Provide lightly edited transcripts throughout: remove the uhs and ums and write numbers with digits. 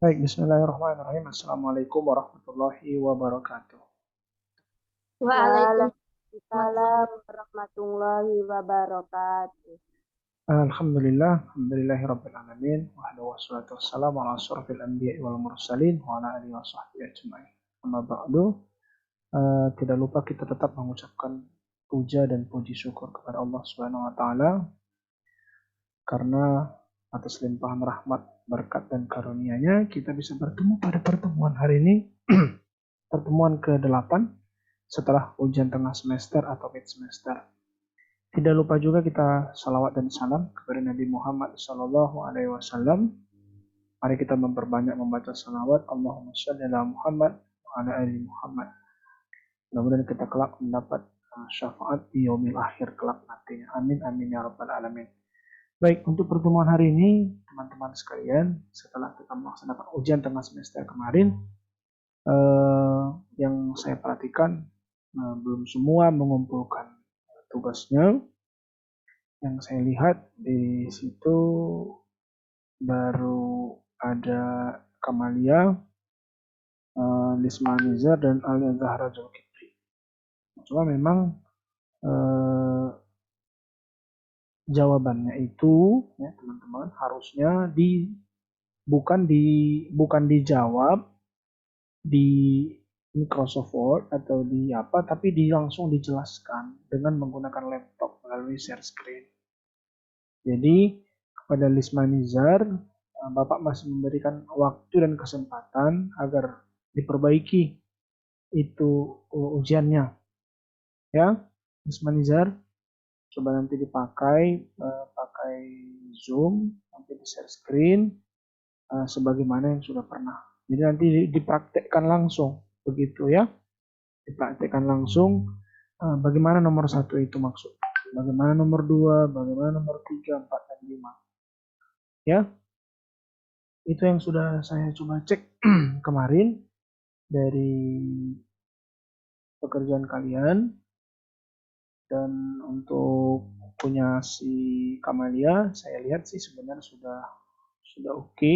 Baik, bismillahirrahmanirrahim. Assalamualaikum warahmatullahi wabarakatuh. Waalaikumsalam Waalaikumsalam warahmatullahi wabarakatuh. Alhamdulillahirabbil alamin. Wassalatu wassalamu ala asyrofil anbiya'i wal mursalin wa ala alihi washabbihi ajmain. Amma ba'du, tidak lupa kita tetap mengucapkan puja dan puji syukur kepada Allah Subhanahu wa taala karena atas limpahan rahmat, berkat dan karunia-Nya kita bisa bertemu pada pertemuan hari ini, pertemuan ke-8 setelah ujian tengah semester atau mid semester. Tidak lupa juga kita salawat dan salam kepada Nabi Muhammad SAW. Mari kita memperbanyak membaca salawat. Allahumma shalli ala Muhammad wa ala ali Muhammad. Mudah-mudahan kita kelak mendapat syafaat di yaumil akhir kelak nantinya. Amin amin ya rabbal alamin. Baik, untuk pertemuan hari ini teman-teman sekalian, setelah kita melaksanakan ujian tengah semester kemarin, yang saya perhatikan belum semua mengumpulkan tugasnya. Yang saya lihat di situ baru ada Kamalia, Lisma Nizar, dan Alia Zahra Zulkifli. Cuma memang jawabannya itu, ya teman-teman, harusnya bukan dijawab di Microsoft Word atau di apa, tapi langsung dijelaskan dengan menggunakan laptop melalui share screen. Jadi kepada Lisma Nizar, Bapak masih memberikan waktu dan kesempatan agar diperbaiki itu ujiannya. Ya, Lisma Nizar, coba nanti dipakai pakai Zoom, nanti di share screen sebagaimana yang sudah pernah. Jadi nanti dipraktekkan langsung, begitu ya. Dipraktekkan langsung bagaimana nomor 1 itu maksud. Bagaimana nomor 2, bagaimana nomor 3, 4, dan 5. Ya, itu yang sudah saya coba cek kemarin dari pekerjaan kalian. Dan untuk punya si Kamalia, saya lihat sih sebenarnya sudah oke.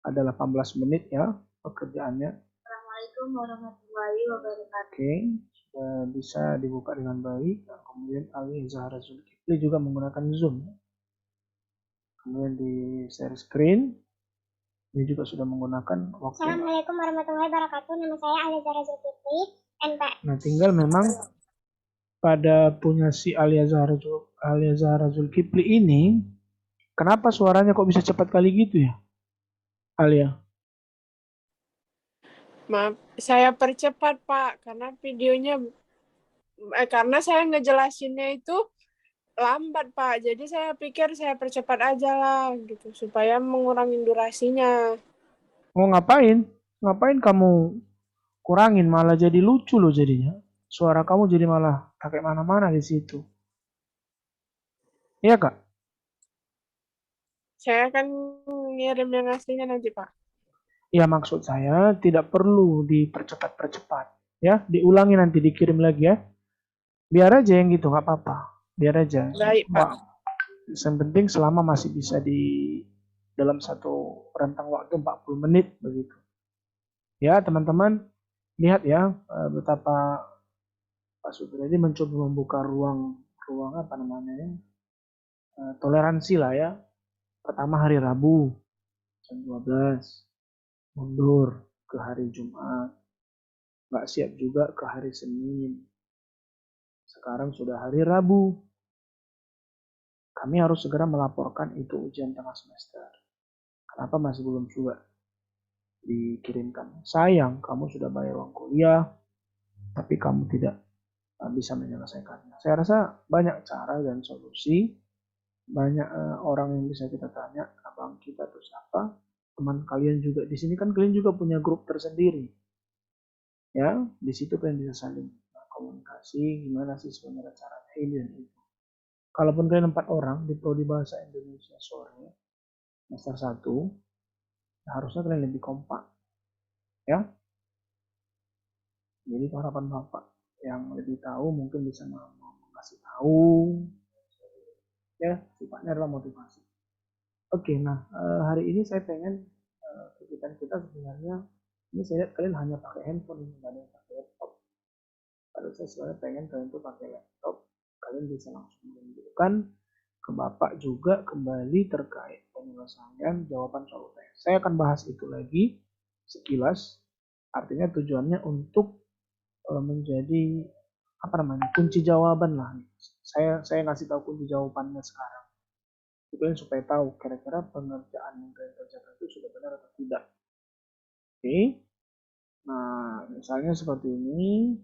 Ada 18 menit ya pekerjaannya. Assalamualaikum warahmatullahi wabarakatuh. Oke, sudah bisa dibuka dengan baik. Nah, kemudian Ali Zahra Zulkifli juga menggunakan Zoom. Kemudian di share screen, ini juga sudah menggunakan waktu. Assalamualaikum warahmatullahi wabarakatuh. Nama saya Alia Zahra Zulkifli, NP. Nah, tinggal memang pada punya si Alia Zahra Zulkifli ini, kenapa suaranya kok bisa cepat kali gitu ya, Alia? Maaf, saya percepat Pak, karena videonya, karena saya ngejelasinnya itu lambat Pak, jadi saya pikir saya percepat aja lah, gitu, supaya mengurangi durasinya. Mau ngapain? Ngapain kamu kurangin, malah jadi lucu loh jadinya. Suara kamu jadi malah pakai mana-mana di situ. Iya Kak? Saya akan ngirim yang aslinya nanti Pak. Ya maksud saya tidak perlu dipercepat-percepat. Ya, diulangi nanti dikirim lagi ya. Biar aja yang gitu, nggak apa-apa. Biar aja. Baik Pak. Yang penting selama masih bisa di dalam satu rentang waktu 40 menit begitu. Ya teman-teman, lihat ya betapa Pak Sutri ini mencoba membuka ruang apa namanya ya, toleransi lah ya. Pertama hari Rabu jam 12, mundur ke hari Jumat, nggak siap juga ke hari Senin. Sekarang sudah hari Rabu, kami harus segera melaporkan itu ujian tengah semester. Kenapa masih belum juga dikirimkan? Sayang, kamu sudah bayar uang kuliah, tapi kamu tidak bisa menyelesaikannya. Saya rasa banyak cara dan solusi, banyak orang yang bisa kita tanya, abang kita atau siapa, teman kalian juga di sini kan kalian juga punya grup tersendiri, ya di situ kalian bisa saling komunikasi gimana sih sebenarnya caranya ini dan itu. Kalaupun kalian 4 orang di prodi bahasa Indonesia sore semester 1, harusnya kalian lebih kompak, ya. Jadi harapan bapak yang lebih tahu mungkin bisa mengasih tahu, ya sifatnya adalah motivasi. Oke, nah hari ini saya pengen kita kan kita sebenarnya, ini saya lihat kalian hanya pakai handphone, ini nggak ada yang pakai laptop. Kalau saya sebenarnya pengen kalian tuh pakai laptop, kalian bisa langsung menunjukkan ke Bapak juga kembali terkait penyelesaian jawaban soal UTS. Saya akan bahas itu lagi sekilas, artinya tujuannya untuk menjadi apa namanya, kunci jawaban lah. Saya ngasih tahu kunci jawabannya sekarang. Kalian supaya tahu kira-kira pengerjaan yang kalian kerjakan itu sudah benar atau tidak. Oke. Nah, misalnya seperti ini,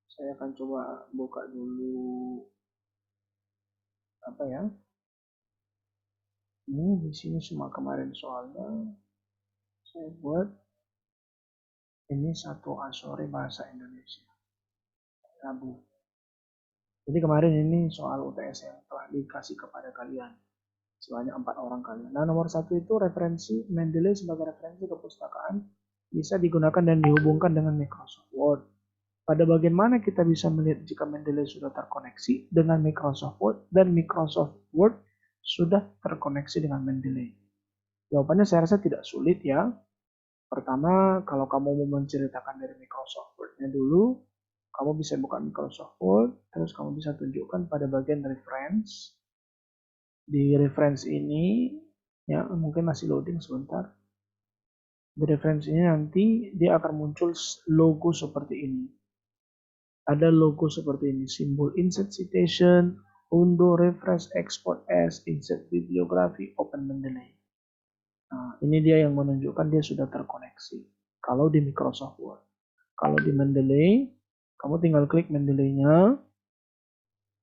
saya akan coba buka dulu apa ya. Ini di sini semua kemarin soalnya saya buat ini 1A sore bahasa Indonesia. Rabu. Jadi kemarin ini soal UTS yang telah dikasih kepada kalian. Sebanyak 4 orang kalian. Nah, nomor 1 itu referensi Mendeley sebagai referensi kepustakaan bisa digunakan dan dihubungkan dengan Microsoft Word. Pada bagian mana kita bisa melihat jika Mendeley sudah terkoneksi dengan Microsoft Word dan Microsoft Word sudah terkoneksi dengan Mendeley? Jawabannya saya rasa tidak sulit ya. Pertama, kalau kamu mau menceritakan dari Microsoft Word-nya dulu, kamu bisa buka Microsoft Word, terus kamu bisa tunjukkan pada bagian reference. Di reference ini, ya mungkin masih loading sebentar. Di reference ini nanti dia akan muncul logo seperti ini. Ada logo seperti ini, simbol insert citation, undo, refresh, export as, insert bibliografi, open Mendeley. Nah, ini dia yang menunjukkan dia sudah terkoneksi. Kalau di Microsoft Word. Kalau di Mendeley, kamu tinggal klik Mendeley-nya,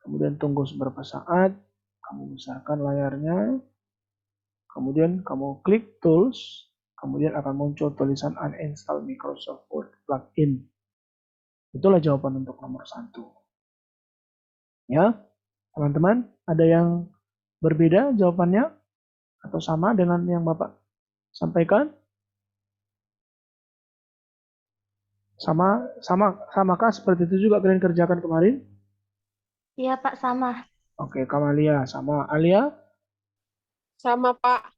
kemudian tunggu beberapa saat, kamu besarkan layarnya, kemudian kamu klik Tools, kemudian akan muncul tulisan Uninstall Microsoft Word Plugin. Itulah jawaban untuk nomor 1. Ya, teman-teman, ada yang berbeda jawabannya? Atau sama dengan yang Bapak sampaikan? Samakah seperti itu juga kalian kerjakan kemarin? Iya Pak, sama. Oke, Kamalia sama Alia? Sama Pak.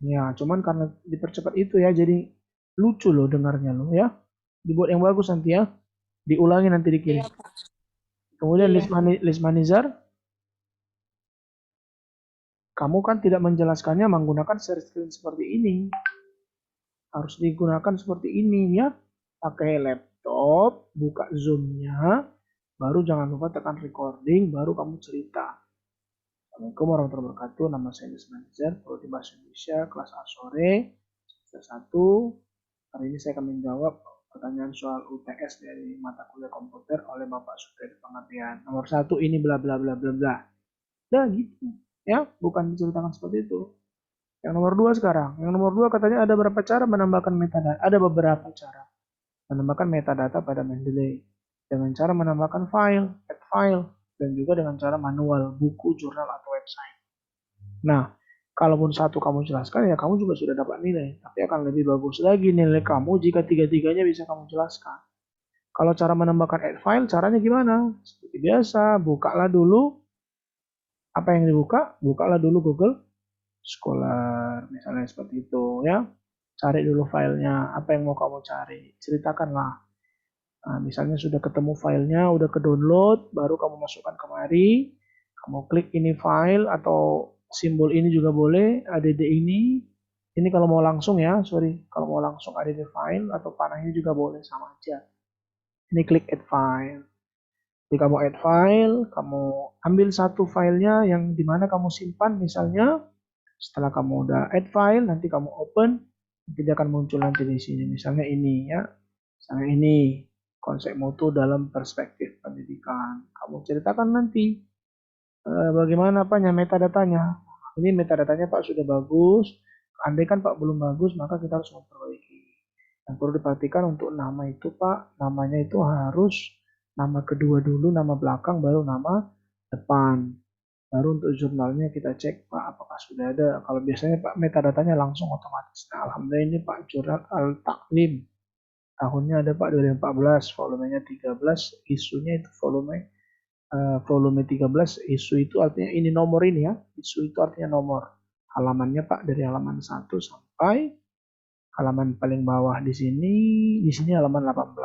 Ya, cuman karena dipercepat itu ya, jadi lucu loh dengarnya loh ya. Dibuat yang bagus nanti ya. Diulangi nanti dikirim. Iya Pak. Kemudian Iya. Lismanizar, kamu kan tidak menjelaskannya menggunakan share screen seperti ini. Harus digunakan seperti ini ya. Pakai laptop, buka Zoom-nya, baru jangan lupa tekan recording, baru kamu cerita. Assalamualaikum warahmatullahi wabarakatuh. Nama saya Lismanizar, Prodi Bahasa Indonesia, kelas A sore, semester 1. Hari ini saya akan menjawab pertanyaan soal UTS dari mata kuliah komputer oleh Bapak Sutri Pengabdian. Nomor 1 ini bla bla bla bla bla. Dah gitu. Ya, bukan diceritakan seperti itu. Yang nomor 2 sekarang. Yang nomor 2 katanya ada berapa cara menambahkan metadata. Ada beberapa cara menambahkan metadata pada Mendeley. Dengan cara menambahkan file, add file, dan juga dengan cara manual, buku, jurnal, atau website. Nah, kalaupun satu kamu jelaskan, ya kamu juga sudah dapat nilai. Tapi akan lebih bagus lagi nilai kamu jika tiga-tiganya bisa kamu jelaskan. Kalau cara menambahkan add file, caranya gimana? Seperti biasa, bukalah dulu. Apa yang dibuka? Bukalah dulu Google Scholar, misalnya seperti itu ya. Cari dulu filenya, apa yang mau kamu cari. Ceritakanlah. Nah, misalnya sudah ketemu filenya, udah ke download, baru kamu masukkan kemari. Kamu klik ini file atau simbol ini juga boleh, add ini. Ini kalau mau langsung ya, sorry. Kalau mau langsung add file atau panahnya juga boleh, sama aja. Ini klik add file. Jadi kamu add file, kamu ambil satu filenya yang dimana kamu simpan misalnya. Setelah kamu udah add file, nanti kamu open, nanti dia akan muncul nanti di sini. Misalnya ini ya, misalnya ini konsep mutu dalam perspektif pendidikan. Kamu ceritakan nanti bagaimana apanya metadatanya. Ini metadatanya Pak sudah bagus. Andai kan Pak belum bagus, maka kita harus memperbaiki. Yang perlu diperhatikan untuk nama itu Pak, namanya itu harus nama kedua dulu, nama belakang, baru nama depan. Baru untuk jurnalnya kita cek Pak apakah sudah ada. Kalau biasanya Pak metadatanya langsung otomatis. Nah, alhamdulillah ini Pak jurnal Al-Taklim. Tahunnya ada Pak 2014, volumenya 13, isunya itu volume 13, isu itu artinya ini nomor ini ya. Isu itu artinya nomor. Halamannya Pak dari halaman 1 sampai halaman paling bawah di sini halaman 18.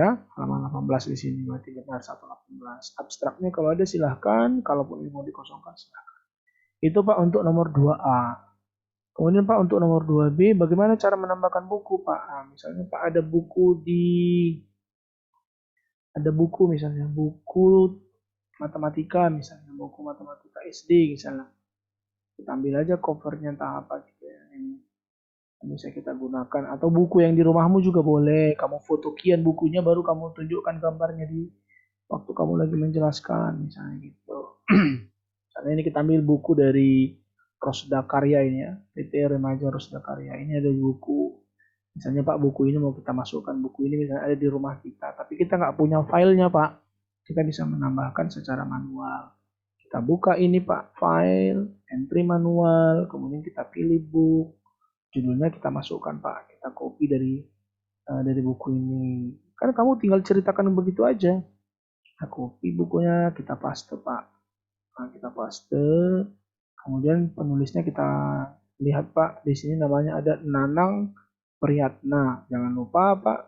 Ya, halaman 18 di sini berarti benar 118. Abstraknya kalau ada silahkan, kalaupun mau dikosongkan silahkan. Itu Pak untuk nomor 2A. Kemudian Pak untuk nomor 2B, bagaimana cara menambahkan buku Pak? Nah, misalnya Pak ada buku misalnya, buku matematika misalnya, buku matematika SD misalnya. Kita ambil aja covernya entah apa gitu ya. Ini bisa kita gunakan, atau buku yang di rumahmu juga boleh. Kamu fotokian bukunya baru kamu tunjukkan gambarnya di waktu kamu lagi menjelaskan misalnya gitu. Misalnya ini kita ambil buku dari Rosda Karya ini ya, PT Remaja Rosda Karya. Ini ada buku, misalnya Pak buku ini mau kita masukkan, buku ini misalnya ada di rumah kita, tapi kita nggak punya filenya Pak. Kita bisa menambahkan secara manual. Kita buka ini Pak, file, entry manual, kemudian kita pilih book, judulnya kita masukkan Pak, kita copy dari buku ini. Karena kamu tinggal ceritakan begitu aja. Kita copy bukunya, kita paste Pak. Nah, kita paste. Kemudian penulisnya kita lihat Pak, di sini namanya ada Nanang Priyatna. Jangan lupa Pak,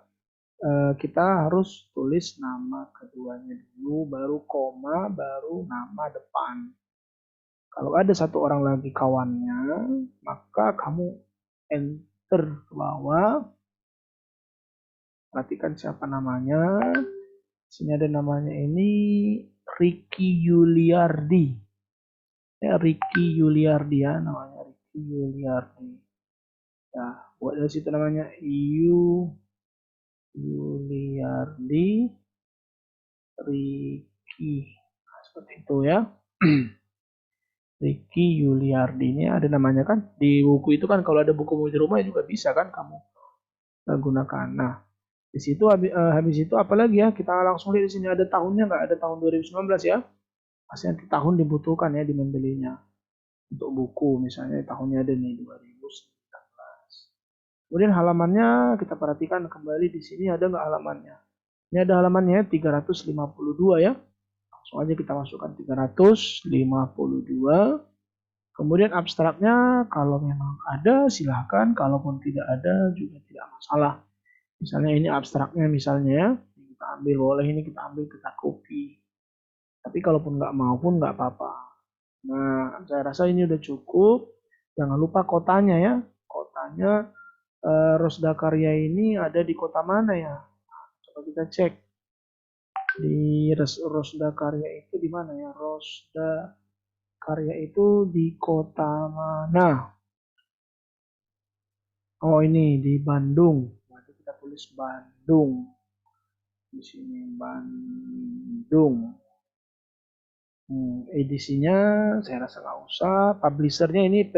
kita harus tulis nama keduanya dulu, baru koma, baru nama depan. Kalau ada satu orang lagi kawannya, maka kamu enter ke bawah. Perhatikan siapa namanya. Sini ada namanya ini Ricky Yuliardi. Ya, Ricky Yuliardi ya namanya, Ricky Yuliardi. Ya, buat dari situ namanya Yuliardi Ricky. Nah, seperti itu ya. Ricky Yuliardi ini ada namanya kan di buku itu kan, kalau ada buku di rumah juga bisa kan kamu gunakan. Nah, di situ habis itu apalagi ya, kita langsung lihat di sini ada tahunnya nggak, ada tahun 2019 ya. Pasti nanti tahun dibutuhkan ya di Mendeley-nya. Untuk buku misalnya tahunnya ada nih 2019. Kemudian halamannya kita perhatikan kembali di sini ada nggak halamannya. Ini ada halamannya 352 ya. Langsung aja kita masukkan 352. Kemudian abstraknya kalau memang ada silahkan, kalaupun tidak ada juga tidak masalah. Misalnya ini abstraknya misalnya ya, kita ambil boleh, ini kita ambil kita copy. Tapi kalaupun nggak mau pun nggak apa-apa. Nah, saya rasa ini udah cukup. Jangan lupa kotanya ya. Kotanya Rosda Karya ini ada di kota mana ya? Coba kita cek. Di Rosda Karya itu di mana ya? Rosda Karya itu di kota mana? Oh, ini di Bandung. Nanti kita tulis Bandung. Di sini Bandung. Edisinya saya rasa nggak usah. Publishernya ini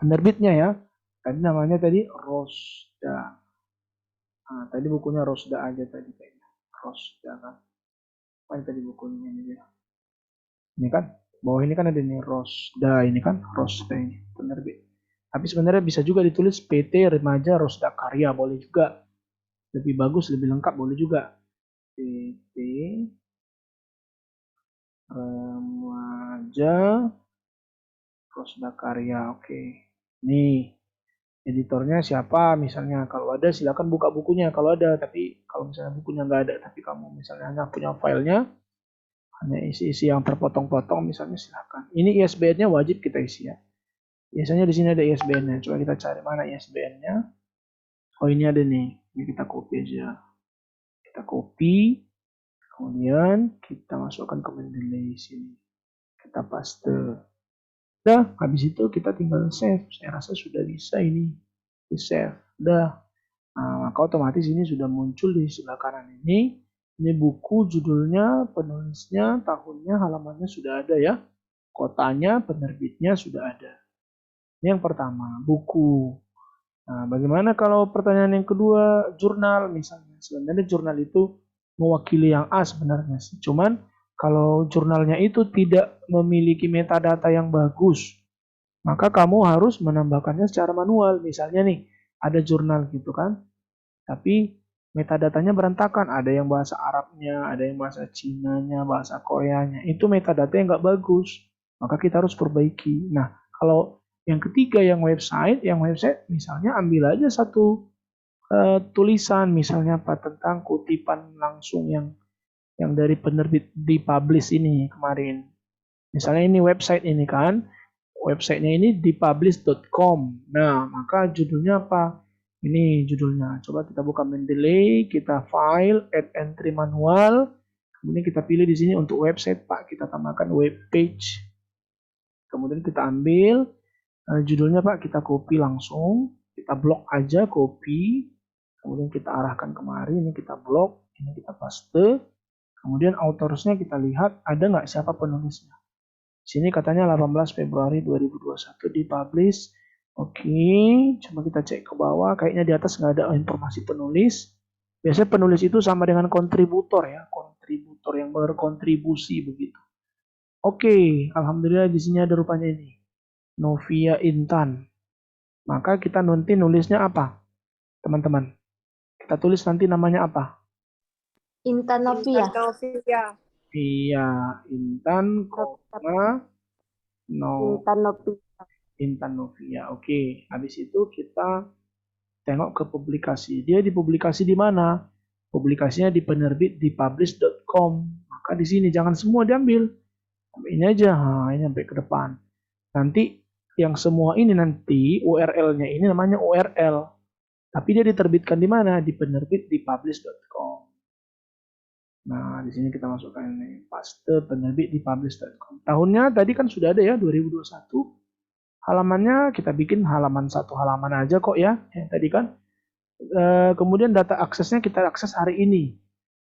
penerbitnya ya. Tadi namanya tadi Rosda. Nah, tadi bukunya Rosda aja tadi kayaknya. Rosda kan. Apa tadi bukunya ini dia? Ini kan bawah ini kan ada nih Rosda, ini kan Rosda ini penerbit. Tapi sebenarnya bisa juga ditulis PT Remaja Rosda Karya, boleh juga. Lebih bagus, lebih lengkap boleh juga. PT Remaja Rosda Karya. Oke. Nih, editornya siapa misalnya. Kalau ada silakan buka bukunya kalau ada, tapi kalau misalnya bukunya nggak ada tapi kamu misalnya hanya punya filenya, hanya isi-isi yang terpotong-potong misalnya, silakan. Ini ISBN-nya wajib kita isi ya. Biasanya di sini ada ISBN-nya. Coba kita cari mana ISBN-nya. Oh, ini ada nih. Ini kita copy aja. Kita copy. Kemudian kita masukkan ke Mendeley sini. Kita paste. Udah, habis itu kita tinggal save. Saya rasa sudah bisa ini. Di save. Udah. Nah, maka otomatis ini sudah muncul di sebelah kanan ini. Ini buku, judulnya, penulisnya, tahunnya, halamannya sudah ada ya. Kotanya, penerbitnya sudah ada. Ini yang pertama, buku. Nah, bagaimana kalau pertanyaan yang kedua, jurnal misalnya. Sebenarnya jurnal itu mewakili yang A sebenarnya sih. Cuman kalau jurnalnya itu tidak memiliki metadata yang bagus, maka kamu harus menambahkannya secara manual. Misalnya nih, ada jurnal gitu kan, tapi metadatanya berantakan. Ada yang bahasa Arabnya, ada yang bahasa Cinanya, bahasa Koreanya. Itu metadata yang nggak bagus, maka kita harus perbaiki. Nah, kalau Yang ketiga yang website misalnya ambil aja satu tulisan misalnya apa tentang kutipan langsung yang dari penerbit dipublish ini kemarin. Misalnya ini website ini kan, websitenya ini dipublish.com. Nah, maka judulnya apa? Ini judulnya. Coba kita buka Mendeley, kita file, add entry manual. Kemudian kita pilih di sini untuk website, Pak. Kita tambahkan web page. Kemudian kita ambil judulnya, Pak. Kita copy langsung. Kita blok aja, copy. Kemudian kita arahkan kemari. Ini kita blok. Ini kita paste. Kemudian autorsnya kita lihat ada nggak siapa penulisnya. Sini katanya 18 Februari 2021 dipublish. Oke, coba kita cek ke bawah. Kayaknya di atas nggak ada informasi penulis. Biasanya penulis itu sama dengan kontributor ya, kontributor yang berkontribusi begitu. Oke, alhamdulillah di sini ada rupanya ini. Novia Intan. Maka kita nanti nulisnya apa? Teman-teman. Kita tulis nanti namanya apa? Intan Novia. Iya, Intan, Intan Novia. Oke, habis itu kita tengok ke publikasi. Dia dipublikasi di mana? Publikasinya di penerbit dipublish.com. Maka di sini jangan semua diambil. Sampai ini aja, ini sampai ke depan. Nanti yang semua ini nanti URL-nya ini namanya URL. Tapi dia diterbitkan di mana? Di penerbit dipublish.com. Nah, di sini kita masukkan ini paste penerbit dipublish.com. Tahunnya tadi kan sudah ada ya 2021. Halamannya kita bikin halaman satu halaman aja kok ya. Tadi kan. Kemudian data aksesnya kita akses hari ini.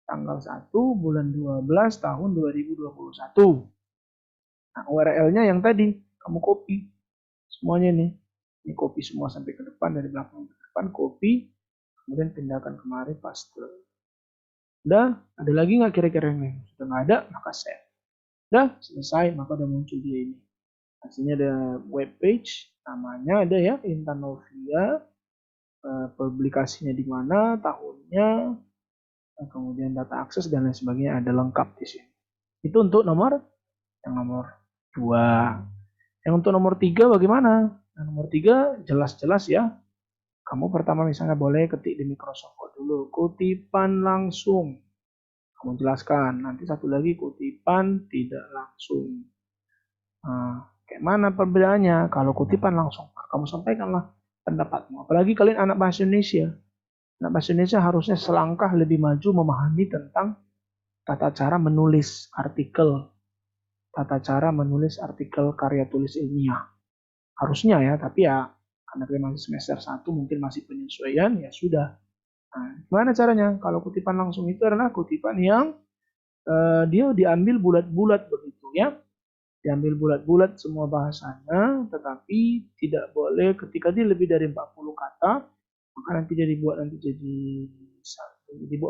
Tanggal 1 bulan 12 tahun 2021. Nah, URL-nya yang tadi kamu copy. Semuanya nih. Ini copy semua sampai ke depan dari belakang ke depan copy. Kemudian pindahkan kemari paste. Udah, ada lagi nggak kira-kira yang lain? Sudah nggak ada, maka save. Udah, selesai, maka udah muncul dia ini. Hasilnya ada web page, namanya ada ya, Intan Novia, publikasinya di mana, tahunnya, kemudian data akses dan lain sebagainya ada lengkap di sini. Itu untuk nomor 2. Yang untuk nomor 3 bagaimana? Nah, nomor 3 jelas-jelas ya. Kamu pertama misalnya boleh ketik di Microsoft Word dulu, kutipan langsung. Kamu jelaskan, nanti satu lagi kutipan tidak langsung. Nah, kayak mana perbedaannya? Kalau kutipan langsung, kamu sampaikanlah pendapatmu. Apalagi kalian anak bahasa Indonesia. Anak bahasa Indonesia harusnya selangkah lebih maju memahami tentang tata cara menulis artikel. Tata cara menulis artikel karya tulis ilmiah. Harusnya ya, tapi ya karena kalian masih semester 1 mungkin masih penyesuaian, ya sudah. Nah, gimana caranya? Kalau kutipan langsung itu adalah kutipan yang dia diambil bulat-bulat begitu ya. Diambil bulat-bulat semua bahasanya, tetapi tidak boleh ketika dia lebih dari 40 kata, maka nanti dia dibuat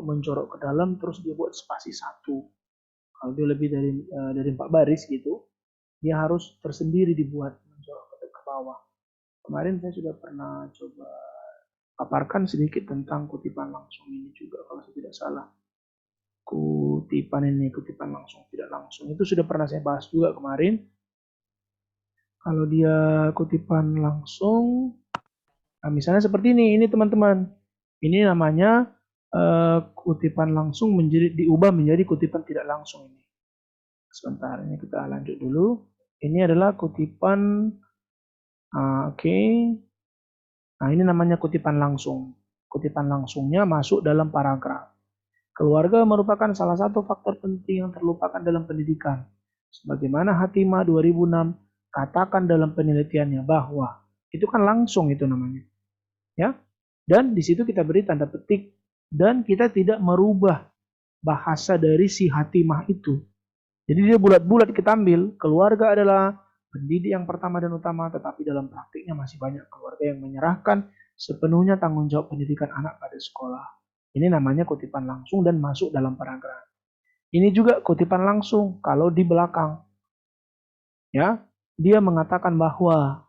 menjorok ke dalam, terus dia buat spasi 1. Kalau dia lebih dari 4 baris gitu, dia harus tersendiri dibuat menjorok ke bawah. Kemarin saya sudah pernah coba paparkan sedikit tentang kutipan langsung ini juga kalau saya tidak salah. Kutipan langsung tidak langsung itu sudah pernah saya bahas juga kemarin. Kalau dia kutipan langsung, nah misalnya seperti ini teman-teman. Ini namanya kutipan langsung diubah menjadi kutipan tidak langsung ini. Sebentar, ini kita lanjut dulu. Ini adalah kutipan oke. Nah, ini namanya kutipan langsung. Kutipan langsungnya masuk dalam paragraf. Keluarga merupakan salah satu faktor penting yang terlupakan dalam pendidikan. Sebagaimana Hatimah 2006 katakan dalam penelitiannya bahwa itu kan langsung itu namanya. Ya. Dan di situ kita beri tanda petik dan kita tidak merubah bahasa dari si Hatimah itu. Jadi dia bulat-bulat kita ambil. Keluarga adalah pendidik yang pertama dan utama, tetapi dalam praktiknya masih banyak keluarga yang menyerahkan sepenuhnya tanggung jawab pendidikan anak pada sekolah. Ini namanya kutipan langsung dan masuk dalam paragraf. Ini juga kutipan langsung kalau di belakang. Ya, dia mengatakan bahwa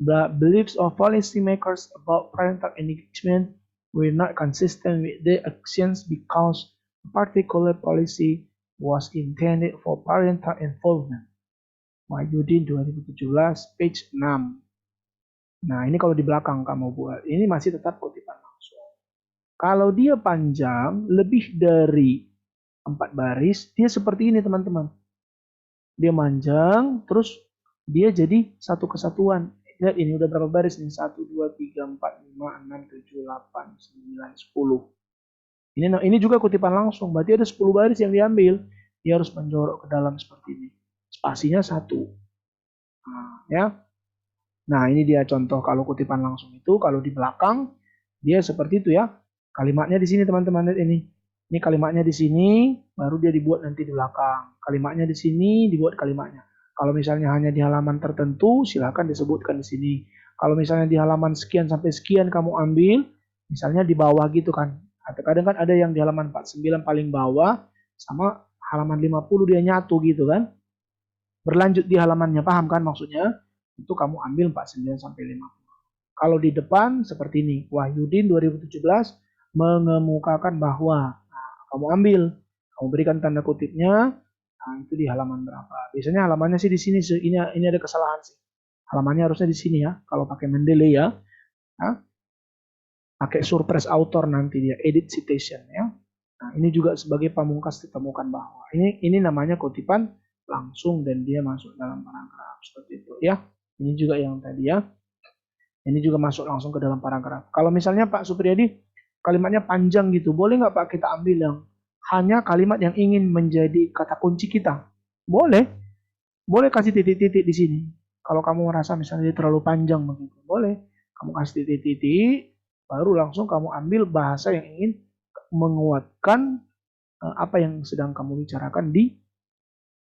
the beliefs of policy makers about parental engagement were not consistent with their actions because a particular policy was intended for parental involvement. Wahyudin 2017, page 6. Nah, ini kalau di belakang kamu buat, ini masih tetap kutipan langsung. Kalau dia panjang, lebih dari 4 baris, dia seperti ini teman-teman. Dia manjang, terus dia jadi satu kesatuan. Lihat ini udah berapa baris nih? 1, 2, 3, 4, 5, 6, 7, 8, 9, 10. Ini juga kutipan langsung, berarti ada 10 baris yang diambil. Dia harus menjorok ke dalam seperti ini. Spasinya 1. Nah, ya. Nah, ini dia contoh kalau kutipan langsung itu, kalau di belakang dia seperti itu ya. Kalimatnya di sini teman-teman, lihat ini. Ini kalimatnya di sini, baru dia dibuat nanti di belakang. Kalimatnya di sini, dibuat kalimatnya. Kalau misalnya hanya di halaman tertentu, silakan disebutkan di sini. Kalau misalnya di halaman sekian sampai sekian kamu ambil, misalnya di bawah gitu kan. Kadang kan ada yang di halaman 49 paling bawah, sama halaman 50 dia nyatu gitu kan. Berlanjut di halamannya, paham kan maksudnya? Itu kamu ambil 49 sampai 50. Kalau di depan seperti ini, Wahyudin 2017 mengemukakan bahwa, nah, kamu ambil, kamu berikan tanda kutipnya, nah itu di halaman berapa? Biasanya halamannya sih di sini, ini ada kesalahan sih. Halamannya harusnya di sini ya, kalau pakai Mendeley ya. Nah, pakai surprise author nanti dia, edit citation ya. Nah, ini juga sebagai pamungkas ditemukan bahwa ini namanya kutipan langsung dan dia masuk dalam paragraf seperti itu ya. Ini juga yang tadi ya. Ini juga masuk langsung ke dalam paragraf. Kalau misalnya Pak Supriyadi kalimatnya panjang gitu, boleh nggak Pak kita ambil yang hanya kalimat yang ingin menjadi kata kunci kita? Boleh. Boleh kasih titik-titik di sini. Kalau kamu merasa misalnya dia terlalu panjang begitu, boleh. Kamu kasih titik-titik, baru langsung kamu ambil bahasa yang ingin menguatkan apa yang sedang kamu bicarakan di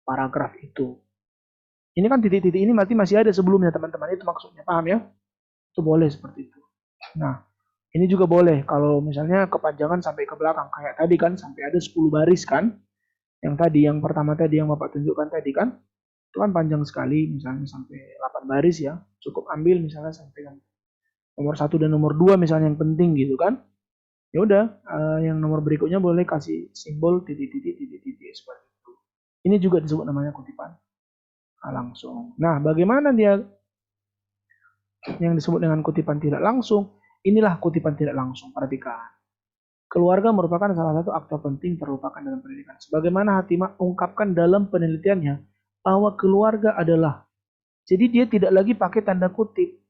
paragraf itu. Ini kan titik-titik ini berarti masih ada sebelumnya teman-teman, itu maksudnya, paham ya? Itu boleh seperti itu. Nah, ini juga boleh kalau misalnya kepanjangan sampai ke belakang. Kayak tadi kan sampai ada 10 baris kan. Yang tadi, yang pertama tadi yang Bapak tunjukkan tadi kan. Itu kan panjang sekali, misalnya sampai 8 baris ya. Cukup ambil misalnya sampai nomor 1 dan nomor 2 misalnya yang penting gitu kan. Ya udah, yang nomor berikutnya boleh kasih simbol titik-titik seperti itu. Ini juga disebut namanya kutipan langsung. Nah, bagaimana dia yang disebut dengan kutipan tidak langsung? Inilah kutipan tidak langsung. Perhatikan. Keluarga merupakan salah satu aktor penting terlupakan dalam pendidikan. Sebagaimana Hatimah ungkapkan dalam penelitiannya bahwa keluarga adalah, jadi dia tidak lagi pakai tanda kutip.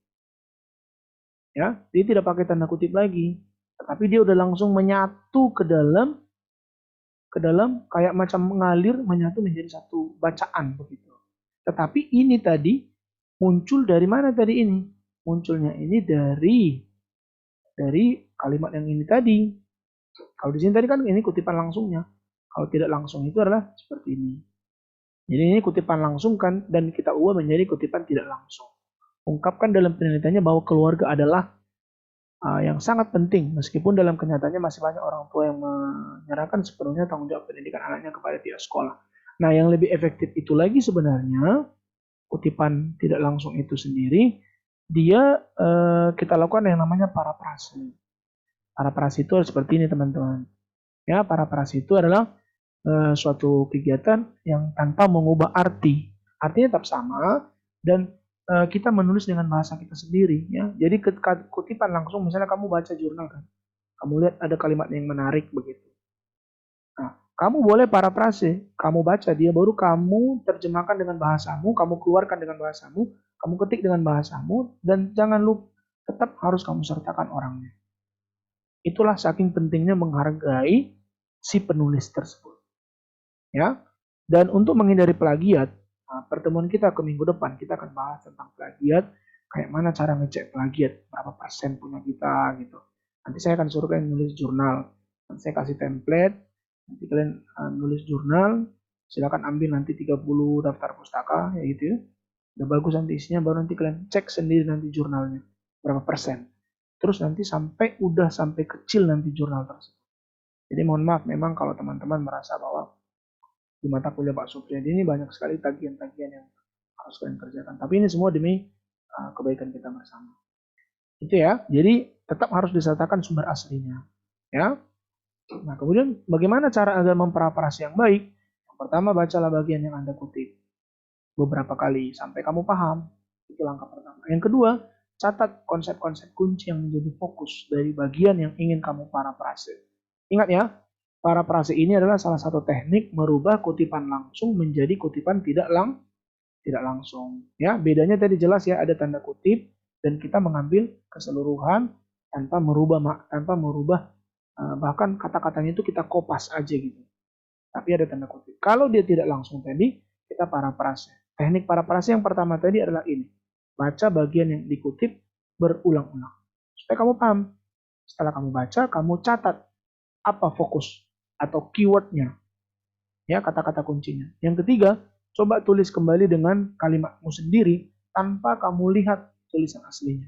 Ya, dia tidak pakai tanda kutip lagi. Tetapi dia udah langsung menyatu ke dalam kayak macam mengalir, menyatu menjadi satu bacaan begitu. Tetapi ini tadi muncul dari mana tadi ini? Munculnya ini dari kalimat yang ini tadi. Kalau di sini tadi kan ini kutipan langsungnya. Kalau tidak langsung itu adalah seperti ini. Jadi ini kutipan langsung kan, dan kita ubah menjadi kutipan tidak langsung. Ungkapkan dalam penelitiannya bahwa keluarga adalah yang sangat penting, meskipun dalam kenyataannya masih banyak orang tua yang menyerahkan sepenuhnya tanggung jawab pendidikan anaknya kepada pihak sekolah. Nah, yang lebih efektif itu lagi sebenarnya, kutipan tidak langsung itu sendiri, dia kita lakukan yang namanya parafrase. Parafrase itu seperti ini teman-teman. Ya, parafrase itu adalah suatu kegiatan yang tanpa mengubah arti. Artinya tetap sama dan kita menulis dengan bahasa kita sendiri ya. Jadi kutipan langsung, misalnya kamu baca jurnal kan. Kamu lihat ada kalimat yang menarik begitu. Nah, kamu boleh parafrase, kamu baca dia baru kamu terjemahkan dengan bahasamu, kamu keluarkan dengan bahasamu, kamu ketik dengan bahasamu, dan jangan lupa tetap harus kamu sertakan orangnya. Itulah saking pentingnya menghargai si penulis tersebut. Ya. Dan untuk menghindari plagiat, pertemuan kita ke minggu depan kita akan bahas tentang plagiat, kayak mana cara ngecek plagiat, berapa persen punya kita gitu. Nanti saya akan suruh kalian nulis jurnal. Nanti saya kasih template, nanti kalian nulis jurnal, silakan ambil nanti 30 daftar pustaka ya gitu ya. Udah bagus nanti isinya, baru nanti kalian cek sendiri nanti jurnalnya berapa persen. Terus nanti sampai kecil nanti jurnal tersebut. Jadi mohon maaf memang kalau teman-teman merasa bahwa di mata kuliah Pak Supriyadi ini banyak sekali tagihan-tagihan yang harus kalian kerjakan. Tapi ini semua demi kebaikan kita bersama. Itu ya. Jadi tetap harus disertakan sumber aslinya. Ya. Nah, kemudian bagaimana cara agar memparafrase yang baik? Yang pertama, bacalah bagian yang Anda kutip beberapa kali sampai kamu paham. Itu langkah pertama. Yang kedua, catat konsep-konsep kunci yang menjadi fokus dari bagian yang ingin kamu parafrase. Ingat ya, parafrase ini adalah salah satu teknik merubah kutipan langsung menjadi kutipan tidak langsung. Ya, bedanya tadi jelas ya, ada tanda kutip dan kita mengambil keseluruhan tanpa merubah bahkan kata-katanya itu kita kopas aja gitu. Tapi ada tanda kutip. Kalau dia tidak langsung tadi, kita parafrase. Teknik parafrase yang pertama tadi adalah ini. Baca bagian yang dikutip berulang-ulang. Supaya kamu paham. Setelah kamu baca, kamu catat apa fokus atau keywordnya. Ya, kata-kata kuncinya. Yang ketiga, coba tulis kembali dengan kalimatmu sendiri tanpa kamu lihat tulisan aslinya.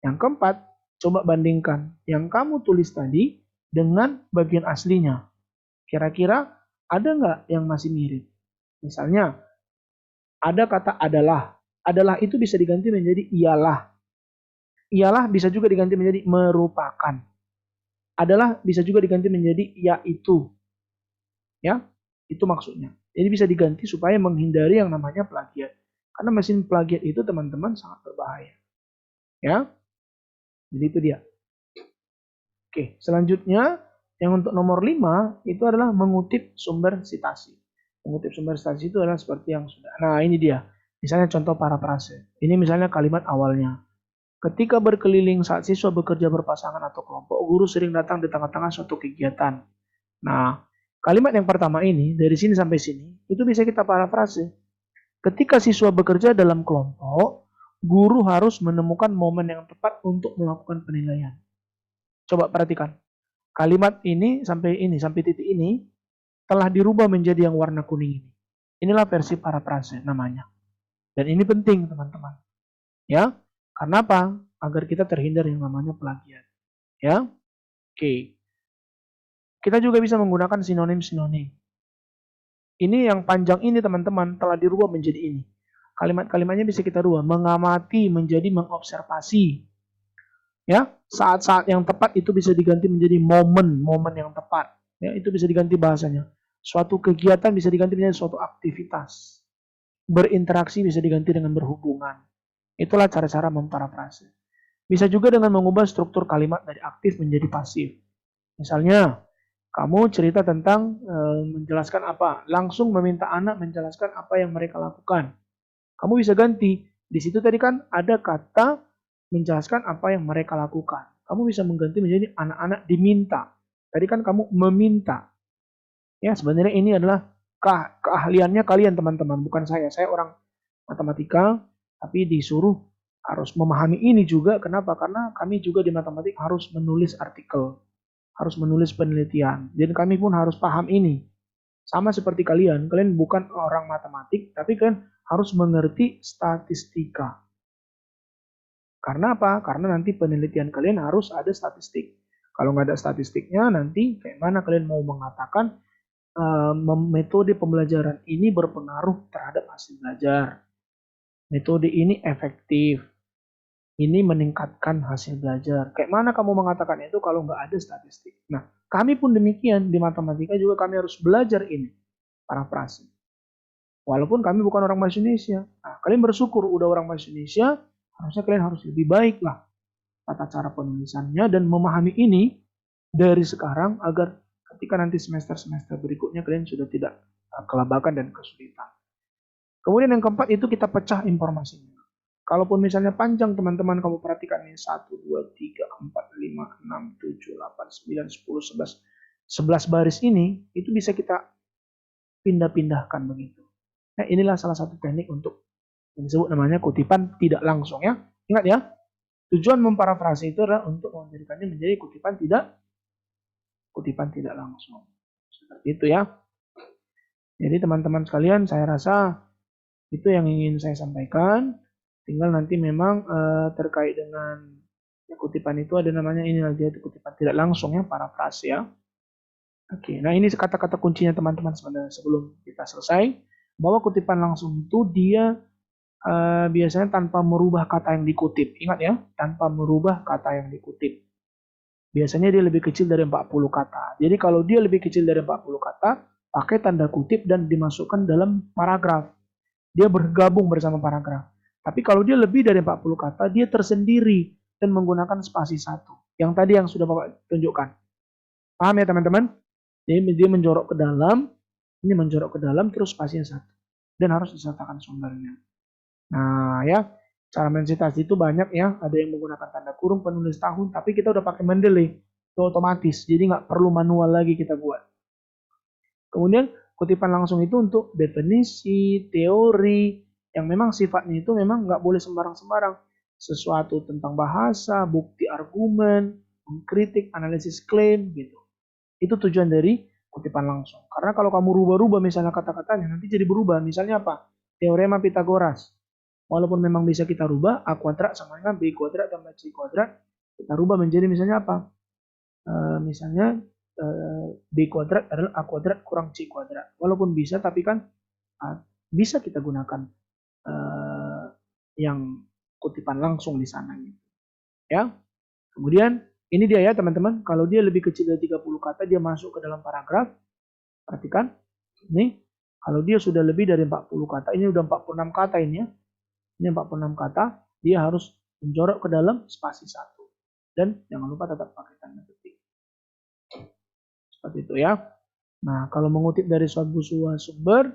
Yang keempat, coba bandingkan yang kamu tulis tadi dengan bagian aslinya. Kira-kira ada nggak yang masih mirip? Misalnya, ada kata adalah. Adalah itu bisa diganti menjadi ialah. Ialah bisa juga diganti menjadi merupakan. Adalah bisa juga diganti menjadi yaitu. Ya, itu maksudnya. Jadi bisa diganti supaya menghindari yang namanya plagiat. Karena mesin plagiat itu teman-teman sangat berbahaya. Ya, jadi itu dia. Oke, selanjutnya yang untuk nomor 5 itu adalah mengutip sumber sitasi. Mengutip sumber sitasi itu adalah seperti yang sudah. Nah, ini dia. Misalnya contoh parafrase. Ini misalnya kalimat awalnya. Ketika berkeliling saat siswa bekerja berpasangan atau kelompok, guru sering datang di tengah-tengah suatu kegiatan. Nah, kalimat yang pertama ini, dari sini sampai sini, itu bisa kita parafrase. Ketika siswa bekerja dalam kelompok, guru harus menemukan momen yang tepat untuk melakukan penilaian. Coba perhatikan. Kalimat ini, sampai titik ini, telah dirubah menjadi yang warna kuning ini. Inilah versi parafrase namanya. Dan ini penting, teman-teman. Ya, karena apa? Agar kita terhindar yang namanya plagiat. Ya, oke. Kita juga bisa menggunakan sinonim-sinonim. Ini yang panjang ini, teman-teman, telah dirubah menjadi ini. Kalimat-kalimatnya bisa kita rubah. Mengamati menjadi mengobservasi. Ya, saat-saat yang tepat itu bisa diganti menjadi momen yang tepat. Ya, itu bisa diganti bahasanya. Suatu kegiatan bisa diganti menjadi suatu aktivitas. Berinteraksi bisa diganti dengan berhubungan. Itulah cara-cara memparafrase. Bisa juga dengan mengubah struktur kalimat dari aktif menjadi pasif. Misalnya, kamu cerita tentang menjelaskan apa, langsung meminta anak menjelaskan apa yang mereka lakukan. Kamu bisa ganti. Di situ tadi kan ada kata menjelaskan apa yang mereka lakukan. Kamu bisa mengganti menjadi anak-anak diminta. Tadi kan kamu meminta. Ya, sebenarnya ini adalah keahliannya kalian, teman-teman, bukan saya. Saya orang matematika, tapi disuruh harus memahami ini juga. Kenapa? Karena kami juga di matematik harus menulis artikel, harus menulis penelitian. Dan kami pun harus paham ini. Sama seperti kalian bukan orang matematik, tapi kalian harus mengerti statistika. Karena apa? Karena nanti penelitian kalian harus ada statistik. Kalau nggak ada statistiknya, nanti kayak mana kalian mau mengatakan metode pembelajaran ini berpengaruh terhadap hasil belajar. Metode ini efektif. Ini meningkatkan hasil belajar. Kayak mana kamu mengatakan itu kalau nggak ada statistik? Nah, kami pun demikian. Di matematika juga kami harus belajar ini. Parafrase. Walaupun kami bukan orang bahasa Indonesia. Nah, kalian bersyukur udah orang bahasa Indonesia, harusnya kalian harus lebih baik lah tata cara penulisannya dan memahami ini dari sekarang agar ketika nanti semester-semester berikutnya kalian sudah tidak kelabakan dan kesulitan. Kemudian yang keempat itu kita pecah informasinya. Kalaupun misalnya panjang, teman-teman, kamu perhatikan ini 1, 2, 3, 4, 5, 6, 7, 8, 9, 10, 11 baris ini, itu bisa kita pindah-pindahkan begitu. Nah, inilah salah satu teknik untuk yang disebut namanya kutipan tidak langsung ya. Ingat ya, tujuan memparafrase itu adalah untuk menjadikannya menjadi kutipan tidak langsung. Seperti itu ya. Jadi teman-teman sekalian, saya rasa itu yang ingin saya sampaikan. Tinggal nanti memang terkait dengan kutipan itu ada namanya ini lagi, itu kutipan tidak langsung ya, parafrase ya. Oke, nah ini kata-kata kuncinya teman-teman sebenarnya sebelum kita selesai. Bahwa kutipan langsung itu dia biasanya tanpa merubah kata yang dikutip. Ingat ya, tanpa merubah kata yang dikutip. Biasanya dia lebih kecil dari 40 kata. Jadi kalau dia lebih kecil dari 40 kata, pakai tanda kutip dan dimasukkan dalam paragraf. Dia bergabung bersama paragraf. Tapi kalau dia lebih dari 40 kata, dia tersendiri dan menggunakan spasi 1. Yang tadi yang sudah Bapak tunjukkan. Paham ya teman-teman? Jadi dia menjorok ke dalam, ini menjorok ke dalam terus spasinya 1. Dan harus disertakan sumbernya. Nah ya, cara mensitasi itu banyak ya. Ada yang menggunakan tanda kurung penulis tahun, tapi kita udah pakai Mendeley. Itu otomatis, jadi nggak perlu manual lagi kita buat. Kemudian kutipan langsung itu untuk definisi, teori, yang memang sifatnya itu memang nggak boleh sembarang-sembarang. Sesuatu tentang bahasa, bukti argumen, mengkritik, analisis klaim, gitu. Itu tujuan dari kutipan langsung. Karena kalau kamu rubah-rubah misalnya kata-katanya, nanti jadi berubah. Misalnya apa? Teorema Pitagoras. Walaupun memang bisa kita rubah, A kuadrat sama dengan B kuadrat tambah C kuadrat, kita rubah menjadi misalnya apa? Misalnya B kuadrat adalah A kuadrat kurang C kuadrat. Walaupun bisa, tapi kan bisa kita gunakan yang kutipan langsung di sana. Ya. Kemudian ini dia ya teman-teman. Kalau dia lebih kecil dari 30 kata, dia masuk ke dalam paragraf. Perhatikan. Ini. Kalau dia sudah lebih dari 40 kata, ini udah 46 kata ini ya. Ini 46 kata, dia harus menjorok ke dalam spasi 1. Dan jangan lupa tetap pakai tanda petik. Seperti itu ya. Nah, kalau mengutip dari sebuah sumber,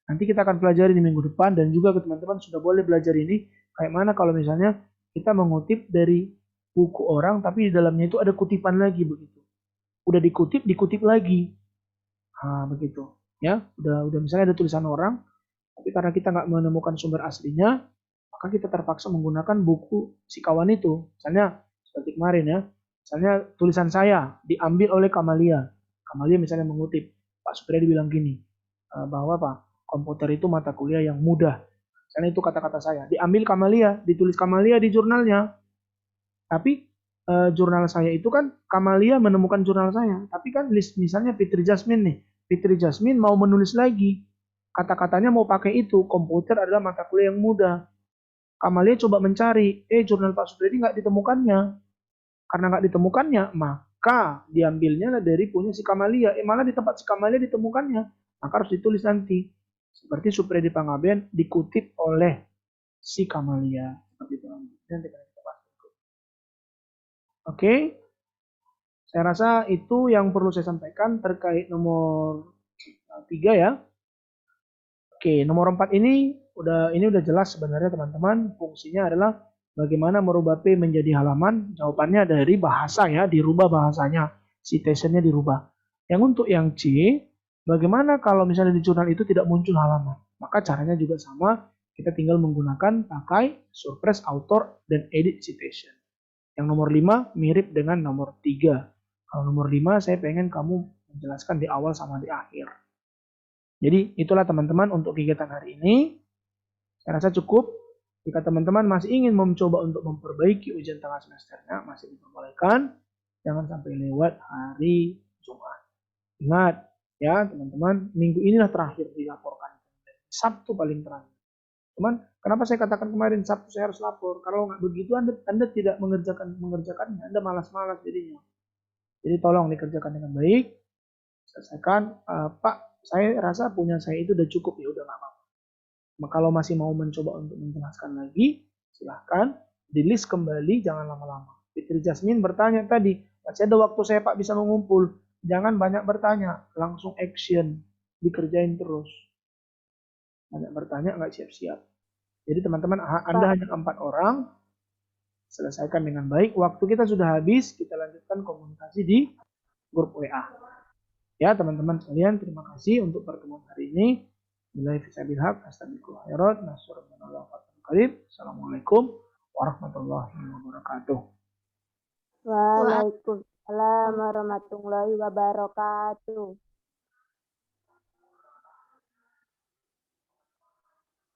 nanti kita akan pelajari di minggu depan, dan juga teman-teman sudah boleh belajar ini, kayak mana kalau misalnya kita mengutip dari buku orang, tapi di dalamnya itu ada kutipan lagi begitu. Udah dikutip lagi. Nah, begitu. Ya, udah misalnya ada tulisan orang, tapi karena kita nggak menemukan sumber aslinya, maka kita terpaksa menggunakan buku si kawan itu. Misalnya seperti kemarin ya, misalnya tulisan saya diambil oleh Kamalia. Kamalia misalnya mengutip, Pak Supriyadi bilang gini, bahwa Pak, komputer itu mata kuliah yang mudah. Misalnya itu kata-kata saya. Diambil Kamalia, ditulis Kamalia di jurnalnya. Tapi jurnal saya itu kan Kamalia menemukan jurnal saya. Tapi kan list misalnya Fitri Jasmine nih. Fitri Jasmine mau menulis lagi. Kata-katanya mau pakai itu. Komputer adalah mata kuliah yang mudah. Kamalia coba mencari. Jurnal Pak Supriyadi nggak ditemukannya. Karena nggak ditemukannya, maka diambilnya dari punya si Kamalia. Malah di tempat si Kamalia ditemukannya. Maka harus ditulis nanti. Seperti Supriyadi Panggabean dikutip oleh si Kamalia. Seperti itu. Nanti kita bahas. Oke. Saya rasa itu yang perlu saya sampaikan terkait nomor 3 ya. Oke, nomor 4 ini udah jelas sebenarnya teman-teman. Fungsinya adalah bagaimana merubah P menjadi halaman. Jawabannya dari bahasa ya, dirubah bahasanya. Citationnya dirubah. Yang untuk yang C, bagaimana kalau misalnya di jurnal itu tidak muncul halaman? Maka caranya juga sama. Kita tinggal menggunakan pakai surprise author dan edit citation. Yang nomor 5 mirip dengan nomor 3. Kalau nomor 5 saya pengen kamu menjelaskan di awal sama di akhir. Jadi itulah teman-teman untuk kegiatan hari ini. Saya rasa cukup. Jika teman-teman masih ingin mencoba untuk memperbaiki ujian tengah semesternya, masih diperbolehkan. Jangan sampai lewat hari Jumat. Ingat ya teman-teman, minggu inilah terakhir dilaporkan. Sabtu paling terakhir. Cuman kenapa saya katakan kemarin Sabtu saya harus lapor? Kalau nggak begitu Anda tidak mengerjakannya, Anda malas-malas jadinya. Jadi tolong dikerjakan dengan baik. Selesaikan, Pak, saya rasa punya saya itu udah cukup, ya udah nggak apa-apa. Kalau masih mau mencoba untuk menjelaskan lagi, silahkan di list kembali, jangan lama-lama. Fitri Jasmine bertanya tadi, masih ada waktu saya Pak bisa mengumpul. Jangan banyak bertanya, langsung action, dikerjain terus. Banyak bertanya nggak siap-siap. Jadi teman-teman, Anda hanya 4 orang, selesaikan dengan baik. Waktu kita sudah habis, kita lanjutkan komunikasi di grup WA. Ya teman-teman sekalian, terima kasih untuk pertemuan hari ini. Assalamualaikum warahmatullahi wabarakatuh. Waalaikumsalam warahmatullahi wabarakatuh.